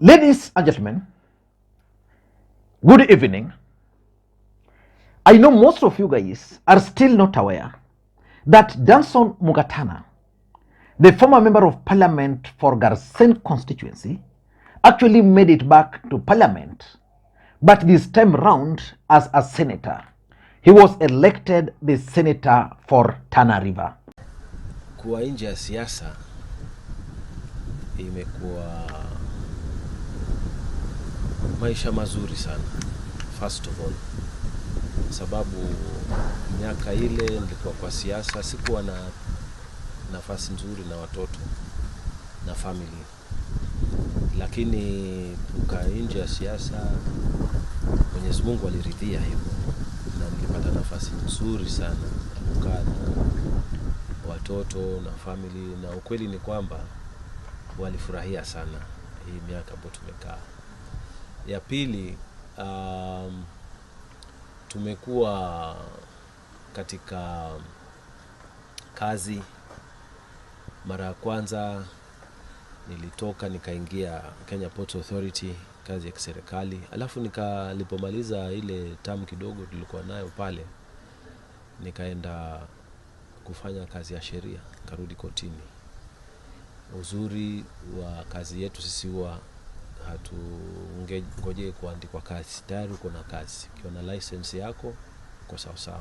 Ladies and gentlemen, good evening. I know most of you guys are still not aware that Danson Mungatanga, the former member of parliament for Garsen constituency, actually made it back to parliament, but this time round as a senator. He was elected the senator for Tana River. Kuwa nje ya siasa imekuwa maisha mazuri sana, first of all, sababu miaka ile nilikuwa kwa siasa, sikuwa na nafasi nzuri na watoto na family, lakini kukaa nje ya siasa Mwenyezi Mungu aliridhia hivyo, na nilipata nafasi nzuri sana ya kukaa na watoto na family, na ukweli ni kwamba walifurahia sana hii miaka ambayo tumekaa. Ya pili, tumekuwa katika kazi. Mara ya kwanza nilitoka nikaingia Kenya Ports Authority, kazi ya kiserikali. Alafu nikalipomaliza ile term kidogo tulikuwa nayo pale, nikaenda kufanya kazi ya sheria, karudi kotini. Uzuri wa kazi yetu sisi huwa hatungojei kuandikwa kazi, tayari uko na kazi, ukiwa na license yako uko sawa sawa.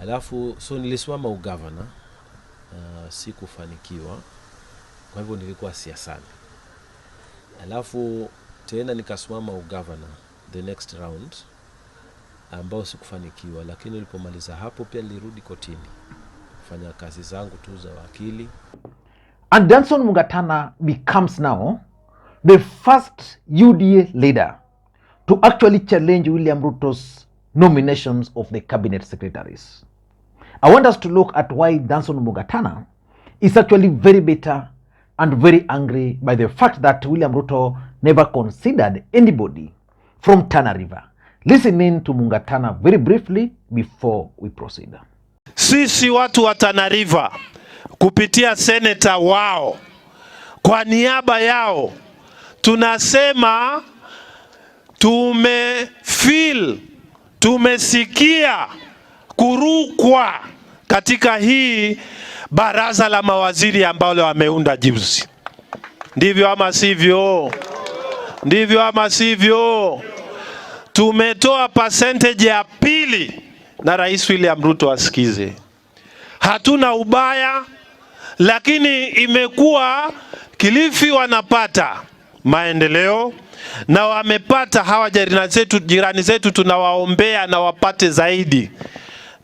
Alafu so nilisimama ugavana, sikufanikiwa, kwa hivyo nilikuwa siasani. Alafu tena nikasimama ugavana the next round, ambao sikufanikiwa, lakini nilipomaliza hapo pia nilirudi kotini kufanya kazi zangu tu za wakili. And Danson Mungatanga becomes now the first UDA leader to actually challenge William Ruto's nominations of the cabinet secretaries. I want us to look at why Danson Mungatanga is actually very bitter and very angry by the fact that William Ruto never considered anybody from Tana River. Listen in to Mungatanga very briefly before we proceed. Sisi watu wa Tana River kupitia senator wao, kwa niaba yao tunasema tumesikia kurukwa katika hii baraza la mawaziri ambalo wameunda juzi. Ndivyo ama sivyo? Ndivyo ama sivyo? Tumetoa percentage ya pili, na Rais William Ruto asikize. Hatuna ubaya, lakini imekuwa Kilifi wanapata maendeleo na wamepata hawa jirani zetu tunawaombea na wapate zaidi.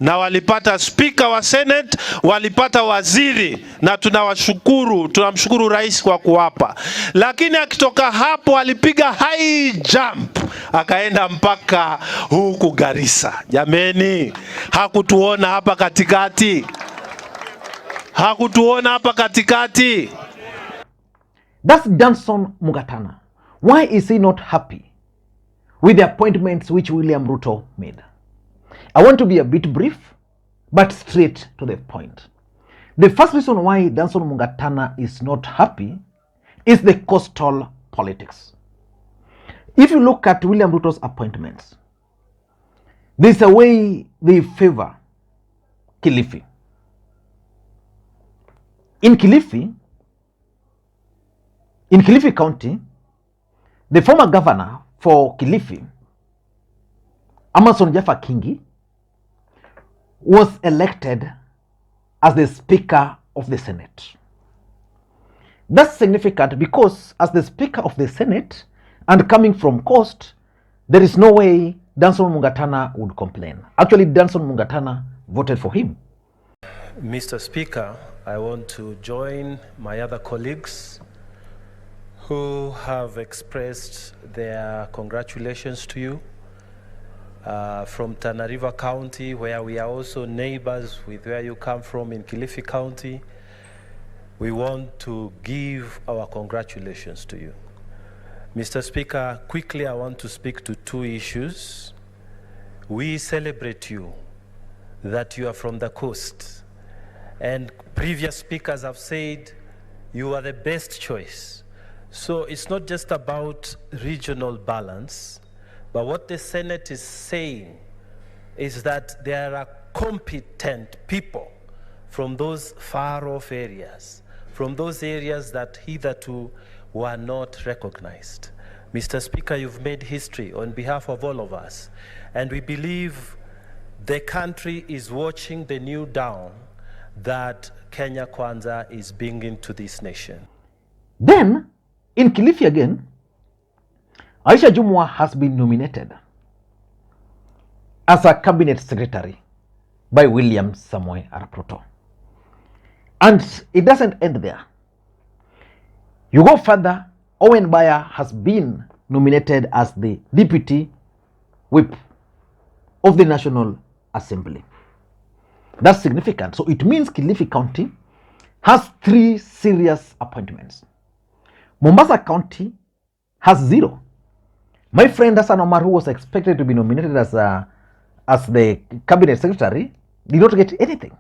Na walipata speaker wa Senate, walipata waziri, na tunamshukuru rais kwa kuwapa. Lakini akitoka hapo alipiga high jump akaenda mpaka huku Garissa. Jameni, hakutuona hapa katikati. Hakutuona hapa katikati. That's Danson Mungatanga. Why is he not happy with the appointments which William Ruto made? I want to be a bit brief, but straight to the point. The first reason why Danson Mungatanga is not happy is the coastal politics. If you look at William Ruto's appointments, there's a way they favor Kilifi. In Kilifi County, the former governor for Kilifi, Amason Jaffa Kingi, was elected as the Speaker of the Senate. That's significant because as the Speaker of the Senate and coming from coast, there is no way Danson Mungatanga would complain. Actually, Danson Mungatanga voted for him. Mr. Speaker, I want to join my other colleagues who have expressed their congratulations to you. From Tana River County, where we are also neighbors with where you come from in Kilifi County, we want to give our congratulations to you. Mr. Speaker, quickly I want to speak to two issues. We celebrate you that you are from the coast, and previous speakers have said you are the best choice So it's not just about regional balance, but what the Senate is saying is that there are competent people from those far-off areas, from those areas that hitherto were not recognized. Mr. Speaker, you've made history on behalf of all of us, and we believe the country is watching the new dawn that Kenya Kwanza is bringing to this nation. Then, in Kilifi again, Aisha Jumwa has been nominated as a cabinet secretary by William Samoei Arap Ruto. And it doesn't end there. You go further, Owen Baya has been nominated as the deputy whip of the National Assembly. That's significant. So it means Kilifi County has 3 serious appointments. Mombasa County has 0. My friend Danson Omar, who was expected to be nominated as the cabinet secretary, did not get anything.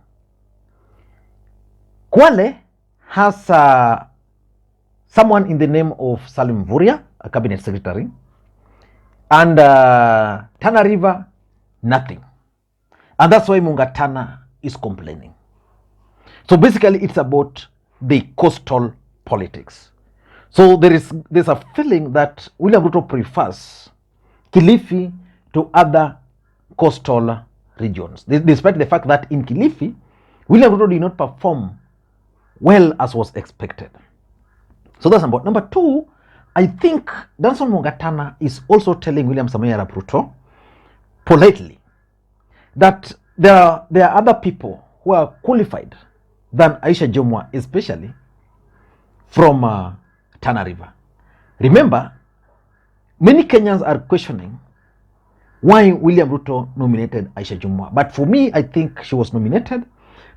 Kwale has someone in the name of Salim Vuria, a cabinet secretary, and Tana River, nothing. And that's why Mungatanga is complaining. So basically it's about the coastal politics. So there's a feeling that William Ruto prefers Kilifi to other coastal regions, despite the fact that in Kilifi, William Ruto did not perform well as was expected. So that's number 1. Number 2, I think Danson Mungatanga is also telling William Samoei Arap Ruto politely that there are other people who are qualified than Aisha Jumwa, especially from Tana River. Remember, many Kenyans are questioning why William Ruto nominated Aisha Jumwa. But for me, I think she was nominated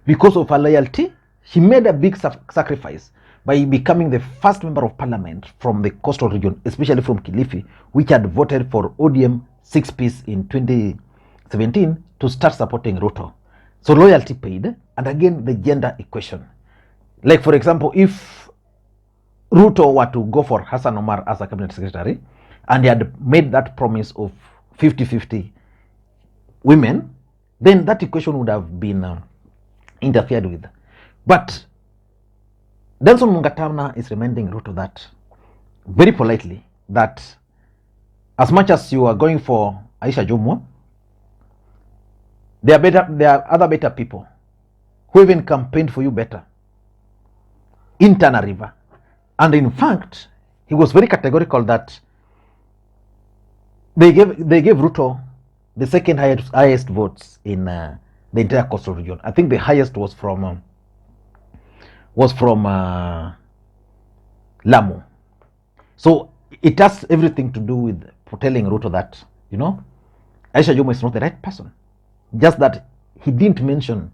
because of her loyalty. She made a big sacrifice by becoming the first member of parliament from the coastal region, especially from Kilifi, which had voted for ODM 6-piece in 2017 to start supporting Ruto. So loyalty paid, and again the gender equation. Like for example, if Ruto were to go for Hassan Omar as a cabinet secretary, and he had made that promise of 50-50 women, then that equation would have been interfered with. But Danson Mungatanga is reminding Ruto that, very politely, that as much as you are going for Aisha Jumwa, there are other better people who even campaigned for you better in Tana River. And in fact, he was very categorical that they gave Ruto the second highest votes in the entire coastal region. I think the highest was from Lamu. So it has everything to do with telling Ruto that, you know, Aisha Jumwa is not the right person. Just that he didn't mention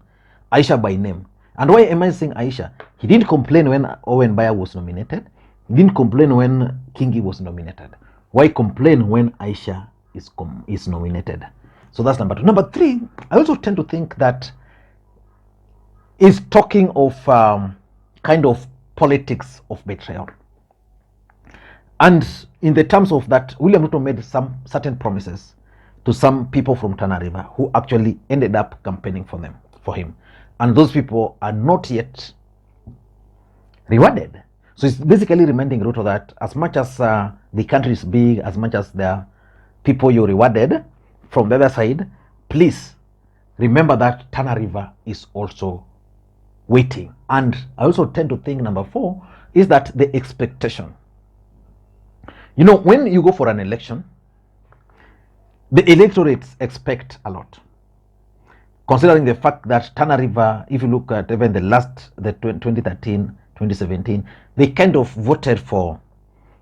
Aisha by name. And why am I saying Aisha? He didn't complain when Owen Baya was nominated. He didn't complain when Kingi was nominated. Why complain when Aisha is nominated? So that's number 2. Number 3, I also tend to think that is talking of kind of politics of betrayal. And in the terms of that, William Ruto made some certain promises to some people from Tana River who actually ended up campaigning for him. And those people are not yet rewarded. So it's basically reminding Ruto that as much as the country is big, as much as there are people you rewarded from the other side, please remember that Tana River is also waiting. And I also tend to think number 4 is that the expectation. You know, when you go for an election, the electorates expect a lot. Considering the fact that Tana River, if you look at even the 2013, 2017, they kind of voted for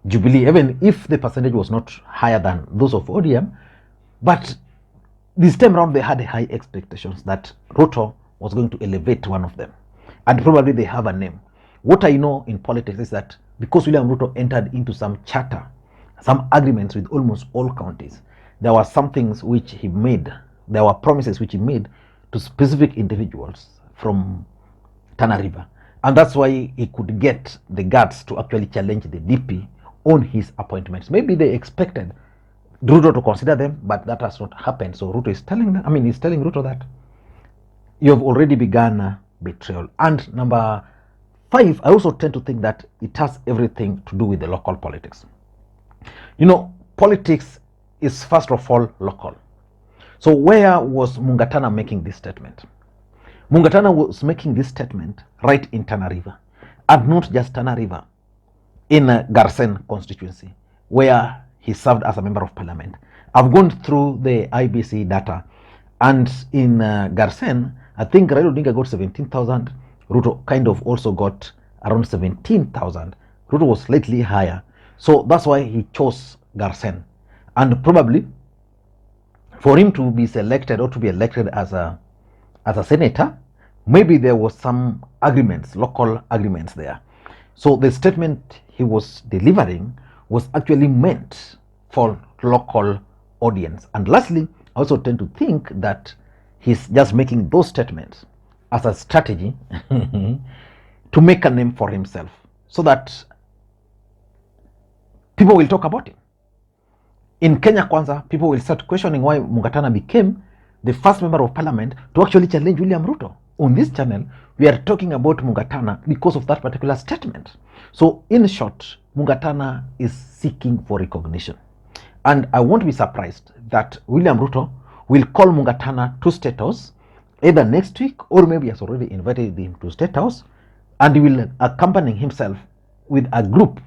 Jubilee, even if the percentage was not higher than those of ODM. But this time around, they had high expectations that Ruto was going to elevate one of them. And probably they have a name. What I know in politics is that because William Ruto entered into some charter, some agreements with almost all counties, there were some things which he made, there were promises which he made to specific individuals from Tana River. And that's why he could get the guts to actually challenge the DP on his appointments. Maybe they expected Ruto to consider them, but that has not happened. So Ruto is telling them, he's telling Ruto that you have already begun betrayal. And number 5, I also tend to think that it has everything to do with the local politics. Politics is first of all local. So where was Mungatana making this statement? Mungatana was making this statement right in Tana River, and not just Tana River, in Garsen constituency, where he served as a member of parliament. I've gone through the IBC data, and in Garsen, I think Raila Odinga got 17,000. Ruto kind of also got around 17,000. Ruto was slightly higher. So that's why he chose Garsen. And probably for him to be selected or to be elected as a senator, maybe there was some agreements, local agreements there. So the statement he was delivering was actually meant for local audience. And lastly, I also tend to think that he's just making those statements as a strategy to make a name for himself, so that people will talk about him. In Kenya Kwanza, people will start questioning why Mungatana became the first member of parliament to actually challenge William Ruto. On this channel, we are talking about Mungatana because of that particular statement. So in short, Mungatana is seeking for recognition. And I won't be surprised that William Ruto will call Mungatana to State House either next week, or maybe has already invited him to State House, and he will accompany himself with a group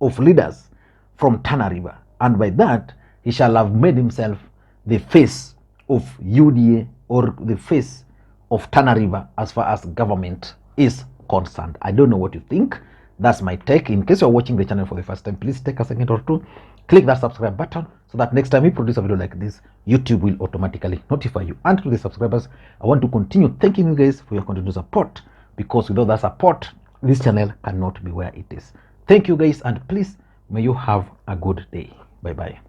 of leaders from Tana River. And by that, he shall have made himself the face of UDA, or the face of Tana River as far as government is concerned. I don't know what you think. That's my take. In case you're watching the channel for the first time, please take a second or two, click that subscribe button, so that next time we produce a video like this, YouTube will automatically notify you. And to the subscribers, I want to continue thanking you guys for your continued support, because without that support, this channel cannot be where it is. Thank you guys, and please, may you have a good day. Bye bye.